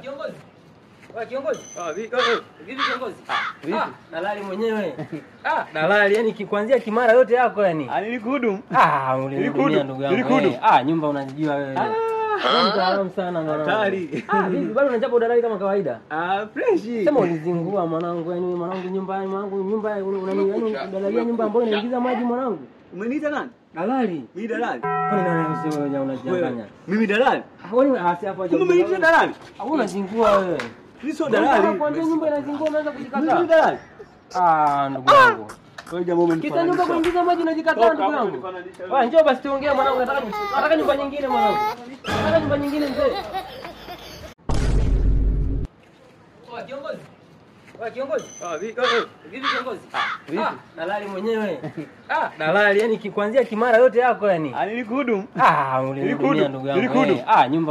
Kiongozi. Kiongozi. Vipi kiongozi? Vipi? Dalali mwenyewe. Dalali yani kuanzia Kimara yote yako yani. Nilikuhudumu. Ulinihudumia ndugu yangu. Nyumba unajijua wewe. Mtaalamu sana mwanangu. Hatari. Vipi bado unachapa udalali kama kawaida? Fresh. Sema ulizingua mwanangu yani mwanangu nyumba unadalalia nyumba ambayo inaingiza maji mwanangu. Umeniita nani? Dalali. Mimi dalali. Kwani nani wewe unajidanganya? Mimi dalali. Wewe hapa hapo. Umeniita dalali? Unazingua wewe. Mimi sio dalali. Kwanza nyumba inazingua unaanza kujikataa. Mimi dalali. Ndugu yangu. Kwa jamaa umenifanya. Kisa nyumba kuingiza maji unajikataa ndugu yangu. Njoo basi tuongee mwanangu, nataka nyumba nyingine mwanangu. Nataka nyumba nyingine mzee. Kiongozi. Kiongozi. Vipi kiongozi? Vipi? Dalali mwenyewe. Dalali yani kuanzia Kimara yote yako yani. Nilikuhudumu. Ulinihudumia ndugu yangu. Nyumba